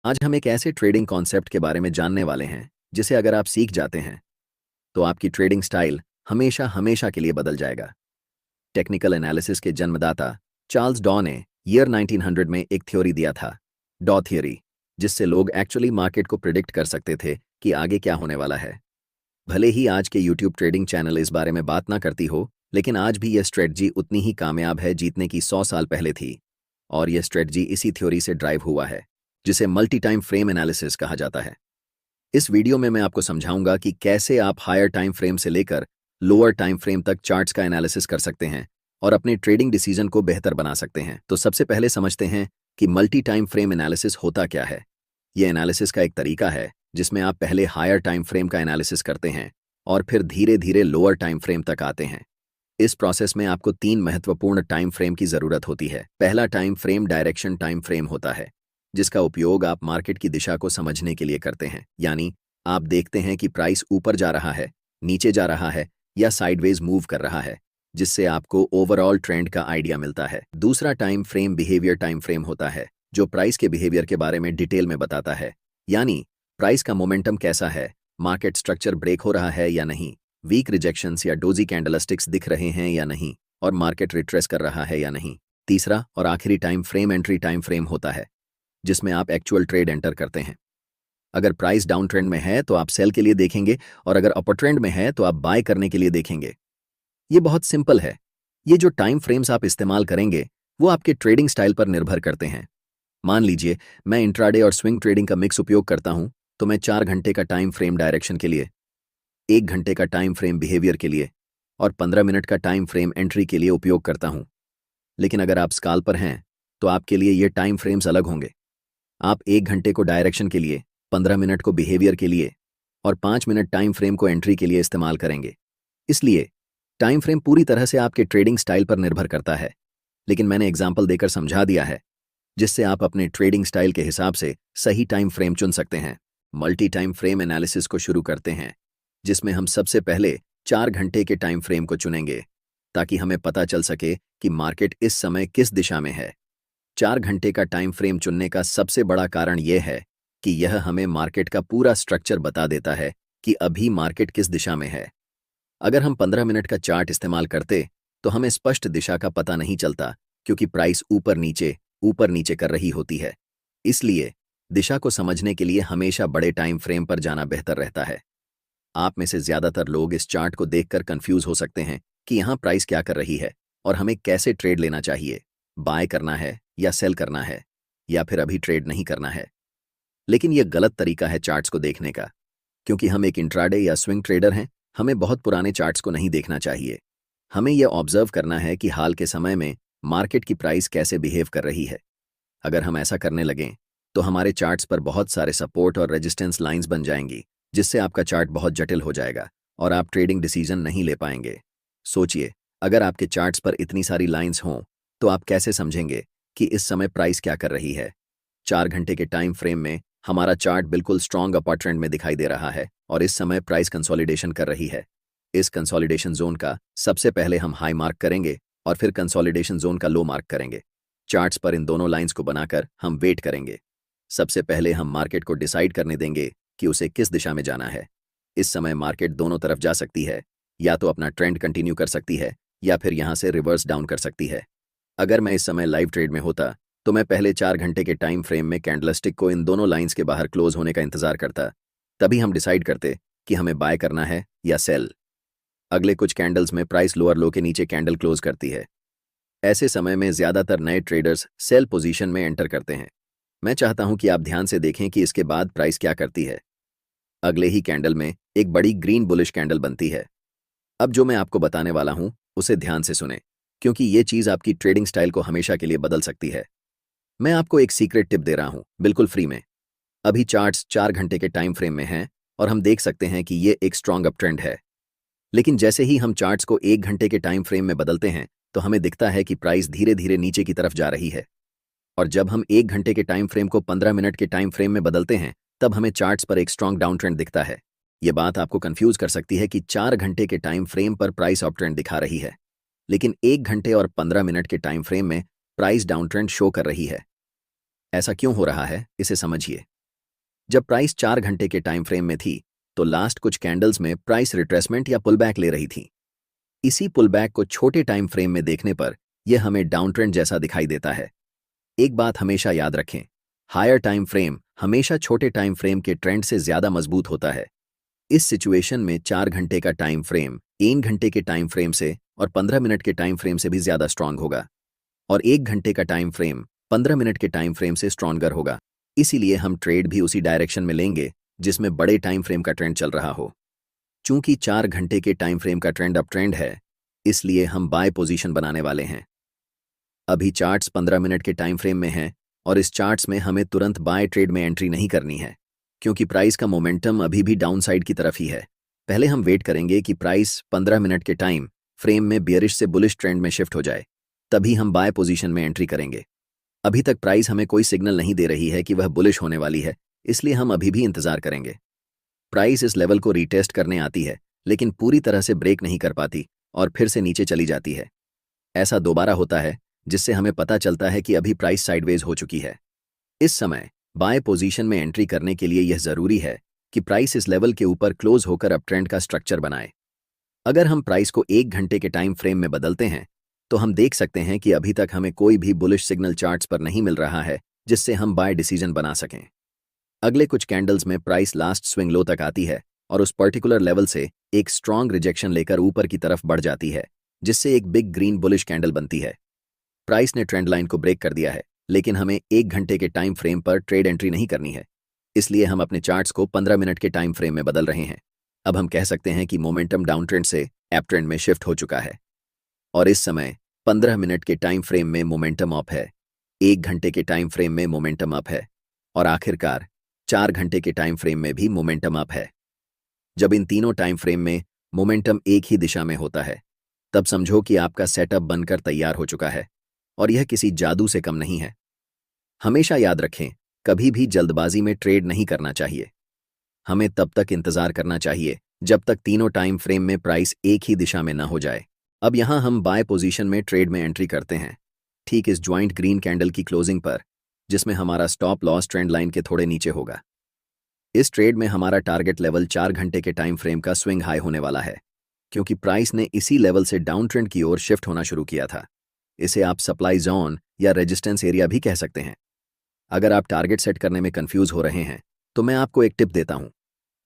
आज हम एक ऐसे ट्रेडिंग कॉन्सेप्ट के बारे में जानने वाले हैं जिसे अगर आप सीख जाते हैं तो आपकी ट्रेडिंग स्टाइल हमेशा हमेशा के लिए बदल जाएगा। टेक्निकल एनालिसिस के जन्मदाता चार्ल्स डॉ ने ईयर 1900 में एक थ्योरी दिया था, डॉ थ्योरी, जिससे लोग एक्चुअली मार्केट को प्रिडिक्ट कर सकते थे कि आगे क्या होने वाला है। भले ही आज के यूट्यूब ट्रेडिंग चैनल इस बारे में बात ना करती हो, लेकिन आज भी यह स्ट्रेटजी उतनी ही कामयाब है जीतने की 100 साल पहले थी। और यह स्ट्रेटजी इसी थ्योरी से ड्राइव हुआ है, जिसे मल्टी टाइम फ्रेम एनालिसिस कहा जाता है। इस वीडियो में मैं आपको समझाऊंगा कि कैसे आप हायर टाइम फ्रेम से लेकर लोअर टाइम फ्रेम तक चार्ट्स का एनालिसिस कर सकते हैं और अपने ट्रेडिंग डिसीजन को बेहतर बना सकते हैं। तो सबसे पहले समझते हैं कि मल्टी टाइम फ्रेम एनालिसिस होता क्या है। यह एनालिसिस का एक तरीका है जिसमें आप पहले हायर टाइम फ्रेम का एनालिसिस करते हैं और फिर धीरे धीरे लोअर टाइम फ्रेम तक आते हैं। इस प्रोसेस में आपको 3 महत्वपूर्ण टाइम फ्रेम की जरूरत होती है। पहला time frame direction time frame होता है, जिसका उपयोग आप मार्केट की दिशा को समझने के लिए करते हैं। यानी आप देखते हैं कि प्राइस ऊपर जा रहा है, नीचे जा रहा है या साइडवेज मूव कर रहा है, जिससे आपको ओवरऑल ट्रेंड का आइडिया मिलता है। दूसरा time frame behaviour time frame होता है, जो प्राइस के बिहेवियर के बारे में डिटेल में बताता है। यानी प्राइस का मोमेंटम कैसा है, मार्केट स्ट्रक्चर ब्रेक हो रहा है या नहीं, वीक रिजेक्शंस या डोजी कैंडलस्टिक्स दिख रहे हैं या नहीं, और मार्केट रिट्रेस कर रहा है या नहीं। तीसरा और आखिरी time frame entry time frame होता है, जिसमें आप एक्चुअल ट्रेड एंटर करते हैं। अगर प्राइस डाउन ट्रेंड में है तो आप सेल के लिए देखेंगे, और अगर अपर ट्रेंड में है तो आप बाय करने के लिए देखेंगे। ये बहुत सिंपल है। ये जो टाइम फ्रेम्स आप इस्तेमाल करेंगे वो आपके ट्रेडिंग स्टाइल पर निर्भर करते हैं। मान लीजिए मैं इंट्राडे और स्विंग ट्रेडिंग का मिक्स उपयोग करता हूं, तो मैं 4 घंटे का टाइम फ्रेम डायरेक्शन के लिए, 1 घंटे का टाइम फ्रेम बिहेवियर के लिए और 15 मिनट का टाइम फ्रेम एंट्री के लिए उपयोग करता हूं। लेकिन अगर आप स्काल्पर हैं तो आपके लिए ये टाइम फ्रेम्स अलग होंगे। आप 1 घंटे को डायरेक्शन के लिए, 15 मिनट को बिहेवियर के लिए और 5 मिनट टाइम फ्रेम को एंट्री के लिए इस्तेमाल करेंगे। इसलिए टाइम फ्रेम पूरी तरह से आपके ट्रेडिंग स्टाइल पर निर्भर करता है, लेकिन मैंने एग्जाम्पल देकर समझा दिया है, जिससे आप अपने ट्रेडिंग स्टाइल के हिसाब से सही टाइम फ्रेम चुन सकते हैं। मल्टी टाइम फ्रेम एनालिसिस को शुरू करते हैं, जिसमें हम सबसे पहले 4 घंटे के टाइम फ्रेम को चुनेंगे, ताकि हमें पता चल सके कि मार्केट इस समय किस दिशा में है। 4 घंटे का टाइम फ्रेम चुनने का सबसे बड़ा कारण यह है कि यह हमें मार्केट का पूरा स्ट्रक्चर बता देता है कि अभी मार्केट किस दिशा में है। अगर हम 15 मिनट का चार्ट इस्तेमाल करते तो हमें स्पष्ट दिशा का पता नहीं चलता, क्योंकि प्राइस ऊपर नीचे कर रही होती है। इसलिए दिशा को समझने के लिए हमेशा बड़े टाइम फ्रेम पर जाना बेहतर रहता है। आप में से ज्यादातर लोग इस चार्ट को देखकर कंफ्यूज हो सकते हैं कि यहाँ प्राइस क्या कर रही है और हमें कैसे ट्रेड लेना चाहिए, बाय करना है या सेल करना है, या फिर अभी ट्रेड नहीं करना है। लेकिन यह गलत तरीका है चार्ट्स को देखने का, क्योंकि हम एक इंट्राडे या स्विंग ट्रेडर हैं। हमें बहुत पुराने चार्ट्स को नहीं देखना चाहिए। हमें यह ऑब्जर्व करना है कि हाल के समय में मार्केट की प्राइस कैसे बिहेव कर रही है। अगर हम ऐसा करने लगें तो हमारे चार्ट्स पर बहुत सारे सपोर्ट और रेजिस्टेंस लाइंस बन जाएंगी, जिससे आपका चार्ट बहुत जटिल हो जाएगा और आप ट्रेडिंग डिसीजन नहीं ले पाएंगे। सोचिए, अगर आपके चार्ट्स पर इतनी सारी लाइंस हों तो आप कैसे समझेंगे कि इस समय प्राइस क्या कर रही है। 4 घंटे के टाइम फ्रेम में हमारा चार्ट बिल्कुल स्ट्रॉन्ग अपर ट्रेंड में दिखाई दे रहा है और इस समय प्राइस कंसोलिडेशन कर रही है। इस कंसोलिडेशन जोन का सबसे पहले हम हाई मार्क करेंगे और फिर कंसोलिडेशन जोन का लो मार्क करेंगे। चार्ट्स पर इन दोनों लाइंस को बनाकर हम वेट करेंगे। सबसे पहले हम मार्केट को डिसाइड करने देंगे कि उसे किस दिशा में जाना है। इस समय मार्केट दोनों तरफ जा सकती है, या तो अपना ट्रेंड कंटिन्यू कर सकती है या फिर यहाँ से रिवर्स डाउन कर सकती है। अगर मैं इस समय लाइव ट्रेड में होता तो मैं पहले 4 घंटे के टाइम फ्रेम में कैंडलस्टिक को इन दोनों लाइंस के बाहर क्लोज होने का इंतजार करता। तभी हम डिसाइड करते कि हमें बाय करना है या सेल। अगले कुछ कैंडल्स में प्राइस लोअर लो के नीचे कैंडल क्लोज करती है। ऐसे समय में ज्यादातर नए ट्रेडर्स सेल पोजीशन में एंटर करते हैं। मैं चाहता हूं कि आप ध्यान से देखें कि इसके बाद प्राइस क्या करती है। अगले ही कैंडल में एक बड़ी ग्रीन बुलिश कैंडल बनती है। अब जो मैं आपको बताने वाला हूं उसे ध्यान से सुने, क्योंकि ये चीज आपकी ट्रेडिंग स्टाइल को हमेशा के लिए बदल सकती है। मैं आपको एक सीक्रेट टिप दे रहा हूं, बिल्कुल फ्री में। अभी चार्ट्स 4 घंटे के टाइम फ्रेम में हैं और हम देख सकते हैं कि ये एक स्ट्रॉन्ग अप ट्रेंड है। लेकिन जैसे ही हम चार्ट्स को 1 घंटे के टाइम फ्रेम में बदलते हैं तो हमें दिखता है कि प्राइस धीरे धीरे नीचे की तरफ जा रही है। और जब हम 1 घंटे के टाइम फ्रेम को 15 मिनट के टाइम फ्रेम में बदलते हैं तब हमें चार्ट्स पर एक स्ट्रॉन्ग डाउन ट्रेंड दिखता है। ये बात आपको कंफ्यूज कर सकती है कि 4 घंटे के टाइम फ्रेम पर प्राइस अप ट्रेंड दिखा रही है, लेकिन 1 घंटे और 15 मिनट के टाइम फ्रेम में प्राइस डाउन ट्रेंड शो कर रही है। ऐसा क्यों हो रहा है, इसे समझिए। जब प्राइस 4 घंटे के टाइम फ्रेम में थी तो लास्ट कुछ कैंडल्स में प्राइस रिट्रेसमेंट या पुलबैक ले रही थी। इसी पुलबैक को छोटे टाइम फ्रेम में देखने पर यह हमें डाउन ट्रेंड जैसा दिखाई देता है। एक बात हमेशा याद रखें, हायर टाइम फ्रेम हमेशा छोटे टाइम फ्रेम के ट्रेंड से ज्यादा मजबूत होता है। इस सिचुएशन में 4 घंटे का टाइम फ्रेम 3 घंटे के टाइम फ्रेम से और 15 मिनट के टाइम फ्रेम से भी ज्यादा स्ट्रांग होगा, और 1 घंटे का टाइम फ्रेम 15 मिनट के टाइम फ्रेम से स्ट्रॉन्गर होगा। इसीलिए हम ट्रेड भी उसी डायरेक्शन में लेंगे जिसमें बड़े टाइम फ्रेम का ट्रेंड चल रहा हो। चूंकि 4 घंटे के टाइम फ्रेम का ट्रेंड अप ट्रेंड है, इसलिए हम बाय पोजीशन बनाने वाले हैं। अभी चार्ट्स 15 मिनट के टाइम फ्रेम में हैं और इस चार्ट्स में हमें तुरंत बाय ट्रेड में एंट्री नहीं करनी है, क्योंकि प्राइस का मोमेंटम अभी भी डाउन साइड की तरफ ही है। पहले हम वेट करेंगे कि प्राइस 15 मिनट के टाइम फ्रेम में बियरिश से बुलिश ट्रेंड में शिफ्ट हो जाए, तभी हम बाय पोजीशन में एंट्री करेंगे। अभी तक प्राइस हमें कोई सिग्नल नहीं दे रही है कि वह बुलिश होने वाली है, इसलिए हम अभी भी इंतजार करेंगे। प्राइस इस लेवल को रीटेस्ट करने आती है, लेकिन पूरी तरह से ब्रेक नहीं कर पाती और फिर से नीचे चली जाती है। ऐसा दोबारा होता है, जिससे हमें पता चलता है कि अभी प्राइस साइडवेज हो चुकी है। इस समय बाय पोजीशन में एंट्री करने के लिए यह जरूरी है कि प्राइस इस लेवल के ऊपर क्लोज होकर अप ट्रेंड का स्ट्रक्चर बनाए। अगर हम प्राइस को 1 घंटे के टाइम फ्रेम में बदलते हैं तो हम देख सकते हैं कि अभी तक हमें कोई भी बुलिश सिग्नल चार्ट्स पर नहीं मिल रहा है जिससे हम बाय डिसीजन बना सकें। अगले कुछ कैंडल्स में प्राइस लास्ट स्विंग लो तक आती है और उस पर्टिकुलर लेवल से एक स्ट्रॉन्ग रिजेक्शन लेकर ऊपर की तरफ बढ़ जाती है, जिससे एक बिग ग्रीन बुलिश कैंडल बनती है। प्राइस ने ट्रेंड लाइन को ब्रेक कर दिया है, लेकिन हमें 1 घंटे के टाइम फ्रेम पर ट्रेड एंट्री नहीं करनी है, इसलिए हम अपने चार्ट्स को 15 मिनट के टाइम फ्रेम में बदल रहे हैं। अब हम कह सकते हैं कि मोमेंटम डाउन ट्रेंड से अप ट्रेंड में शिफ्ट हो चुका है और इस समय 15 मिनट के टाइम फ्रेम में मोमेंटम अप है, 1 घंटे के टाइम फ्रेम में मोमेंटम अप है और आखिरकार 4 घंटे के टाइम फ्रेम में भी मोमेंटम अप है। जब इन तीनों टाइम फ्रेम में मोमेंटम एक ही दिशा में होता है, तब समझो कि आपका सेटअप बनकर तैयार हो चुका है और यह किसी जादू से कम नहीं है। हमेशा याद रखें, कभी भी जल्दबाजी में ट्रेड नहीं करना चाहिए। हमें तब तक इंतजार करना चाहिए जब तक तीनों टाइम फ्रेम में प्राइस एक ही दिशा में न हो जाए। अब यहां हम बाय पोजीशन में ट्रेड में एंट्री करते हैं, ठीक इस ज्वाइंट ग्रीन कैंडल की क्लोजिंग पर, जिसमें हमारा स्टॉप लॉस ट्रेंड लाइन के थोड़े नीचे होगा। इस ट्रेड में हमारा टारगेट लेवल 4 घंटे के टाइम फ्रेम का स्विंग हाई होने वाला है, क्योंकि प्राइस ने इसी लेवल से डाउन ट्रेंड की ओर शिफ्ट होना शुरू किया था। इसे आप सप्लाई जोन या रेजिस्टेंस एरिया भी कह सकते हैं। अगर आप टारगेट सेट करने में कंफ्यूज हो रहे हैं तो मैं आपको एक टिप देता हूं।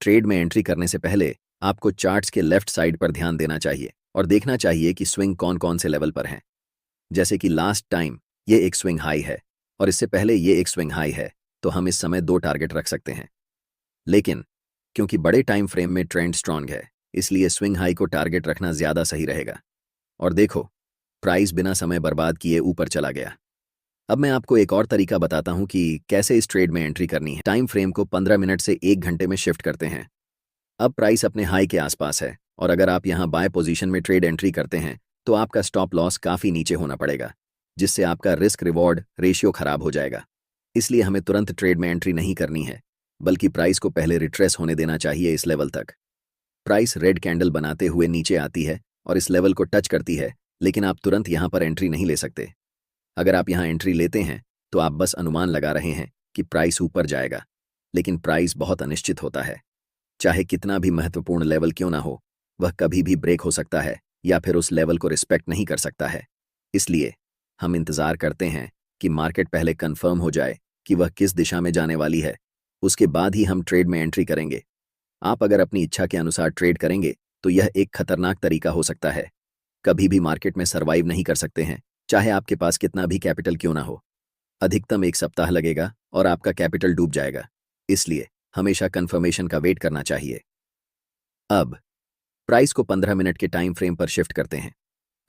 ट्रेड में एंट्री करने से पहले आपको चार्ट्स के लेफ्ट साइड पर ध्यान देना चाहिए और देखना चाहिए कि स्विंग कौन कौन से लेवल पर हैं। जैसे कि लास्ट टाइम ये एक स्विंग हाई है और इससे पहले ये एक स्विंग हाई है, तो हम इस समय 2 टारगेट रख सकते हैं। लेकिन क्योंकि बड़े टाइम फ्रेम में ट्रेंड स्ट्रांग है, इसलिए स्विंग हाई को टारगेट रखना ज्यादा सही रहेगा। और देखो, प्राइस बिना समय बर्बाद किए ऊपर चला गया। अब मैं आपको एक और तरीका बताता हूं कि कैसे इस ट्रेड में एंट्री करनी है। टाइम फ्रेम को 15 मिनट से 1 घंटे में शिफ्ट करते हैं। अब प्राइस अपने हाई के आसपास है और अगर आप यहां बाय पोजीशन में ट्रेड एंट्री करते हैं तो आपका स्टॉप लॉस काफी नीचे होना पड़ेगा, जिससे आपका रिस्क रिवॉर्ड रेशियो खराब हो जाएगा। इसलिए हमें तुरंत ट्रेड में एंट्री नहीं करनी है, बल्कि प्राइस को पहले रिट्रेस होने देना चाहिए इस लेवल तक। प्राइस रेड कैंडल बनाते हुए नीचे आती है और इस लेवल को टच करती है, लेकिन आप तुरंत यहां पर एंट्री नहीं ले सकते। अगर आप यहां एंट्री लेते हैं तो आप बस अनुमान लगा रहे हैं कि प्राइस ऊपर जाएगा, लेकिन प्राइस बहुत अनिश्चित होता है। चाहे कितना भी महत्वपूर्ण लेवल क्यों ना हो, वह कभी भी ब्रेक हो सकता है या फिर उस लेवल को रिस्पेक्ट नहीं कर सकता है। इसलिए हम इंतजार करते हैं कि मार्केट पहले कंफर्म हो जाए कि वह किस दिशा में जाने वाली है, उसके बाद ही हम ट्रेड में एंट्री करेंगे। आप अगर अपनी इच्छा के अनुसार ट्रेड करेंगे तो यह एक खतरनाक तरीका हो सकता है। कभी भी मार्केट में सर्वाइव नहीं कर सकते हैं, चाहे आपके पास कितना भी कैपिटल क्यों ना हो। अधिकतम 1 सप्ताह लगेगा और आपका कैपिटल डूब जाएगा। इसलिए हमेशा कंफर्मेशन का वेट करना चाहिए। अब प्राइस को 15 मिनट के टाइम फ्रेम पर शिफ्ट करते हैं।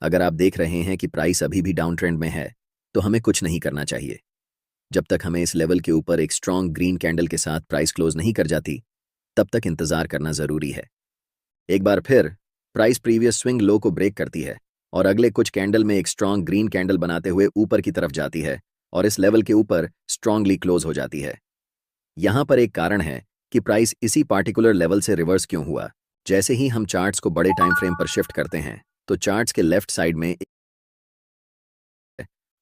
अगर आप देख रहे हैं कि प्राइस अभी भी डाउन ट्रेंड में है, तो हमें कुछ नहीं करना चाहिए। जब तक हमें इस लेवल के ऊपर एक स्ट्रॉन्ग ग्रीन कैंडल के साथ प्राइस क्लोज नहीं कर जाती, तब तक इंतजार करना जरूरी है। एक बार फिर प्राइस प्रीवियस स्विंग लो को ब्रेक करती है और अगले कुछ कैंडल में एक स्ट्रॉन्ग ग्रीन कैंडल बनाते हुए ऊपर की तरफ जाती है और इस लेवल के ऊपर स्ट्रांगली क्लोज हो जाती है। यहां पर एक कारण है कि प्राइस इसी पार्टिकुलर लेवल से रिवर्स क्यों हुआ। जैसे ही हम चार्ट्स को बड़े टाइम फ्रेम पर शिफ्ट करते हैं तो चार्ट्स के लेफ्ट साइड में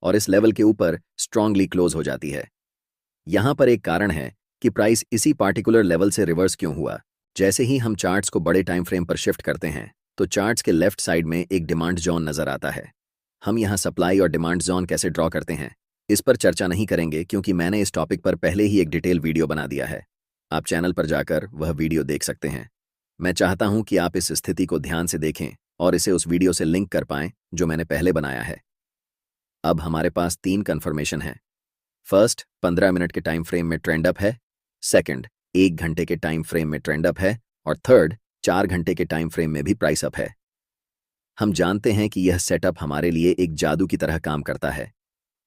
और इस लेवल के ऊपर स्ट्रांगली क्लोज हो जाती है। यहां पर एक कारण है कि प्राइस इसी पार्टिकुलर लेवल से रिवर्स क्यों हुआ। जैसे ही हम चार्ट्स को बड़े टाइम फ्रेम पर शिफ्ट करते हैं तो चार्ट्स के लेफ्ट साइड में एक डिमांड जोन नजर आता है। हम यहाँ सप्लाई और डिमांड जोन कैसे ड्रॉ करते हैं इस पर चर्चा नहीं करेंगे, क्योंकि मैंने इस टॉपिक पर पहले ही एक डिटेल वीडियो बना दिया है। आप चैनल पर जाकर वह वीडियो देख सकते हैं। मैं चाहता हूं कि आप इस स्थिति को ध्यान से देखें और इसे उस वीडियो से लिंक कर पाएं जो मैंने पहले बनाया है। अब हमारे पास 3 कन्फर्मेशन है। फर्स्ट, 15 मिनट के टाइम फ्रेम में ट्रेंड अप है। सेकंड, 1 घंटे के टाइम फ्रेम में ट्रेंड अप है। और थर्ड, 4 घंटे के टाइम फ्रेम में भी प्राइस अप है। हम जानते हैं कि यह सेटअप हमारे लिए एक जादू की तरह काम करता है।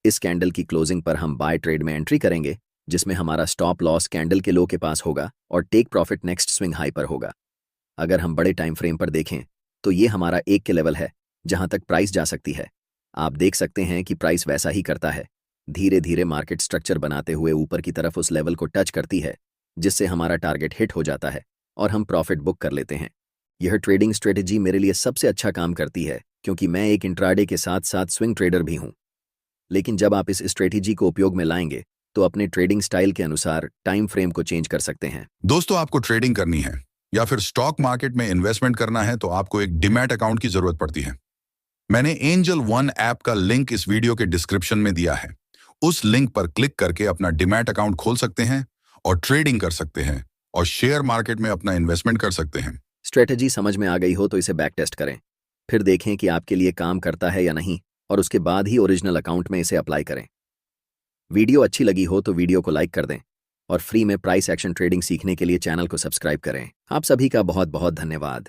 इस कैंडल की क्लोजिंग पर हम बाय ट्रेड में एंट्री करेंगे, जिसमें हमारा स्टॉप लॉस कैंडल के लो के पास होगा और take profit next swing high पर होगा। अगर हम बड़े टाइम फ्रेम पर देखें तो ये हमारा 1 के लेवल है जहां तक प्राइस जा सकती है। आप देख सकते हैं कि प्राइस वैसा ही करता है, धीरे धीरे मार्केट स्ट्रक्चर बनाते हुए ऊपर की तरफ उस लेवल को टच करती है, जिससे हमारा टारगेट हिट हो जाता है और हम प्रॉफिट बुक कर लेते हैं। यह ट्रेडिंग स्ट्रेटेजी मेरे लिए सबसे अच्छा काम करती है, क्योंकि मैं एक इंट्राडे के साथ साथ स्विंग ट्रेडर भी हूं। लेकिन जब आप इस स्ट्रेटेजी को उपयोग में लाएंगे तो अपने ट्रेडिंग स्टाइल के अनुसार टाइम फ्रेम को चेंज कर सकते हैं। दोस्तों, आपको ट्रेडिंग करनी है या फिर स्टॉक मार्केट में इन्वेस्टमेंट करना है तो आपको एक डीमैट अकाउंट की जरूरत पड़ती है। मैंने एंजल वन ऐप का लिंक इस वीडियो के डिस्क्रिप्शन में दिया है। उस लिंक पर क्लिक करके अपना डीमैट अकाउंट खोल सकते हैं और ट्रेडिंग कर सकते हैं और शेयर मार्केट में अपना इन्वेस्टमेंट कर सकते हैं। स्ट्रेटेजी समझ में आ गई हो तो इसे बैक टेस्ट करें, फिर देखें कि आपके लिए काम करता है या नहीं, और उसके बाद ही ओरिजिनल अकाउंट में इसे अप्लाई करें। वीडियो अच्छी लगी हो तो वीडियो को लाइक कर दें और फ्री में प्राइस एक्शन ट्रेडिंग सीखने के लिए चैनल को सब्सक्राइब करें। आप सभी का बहुत बहुत धन्यवाद।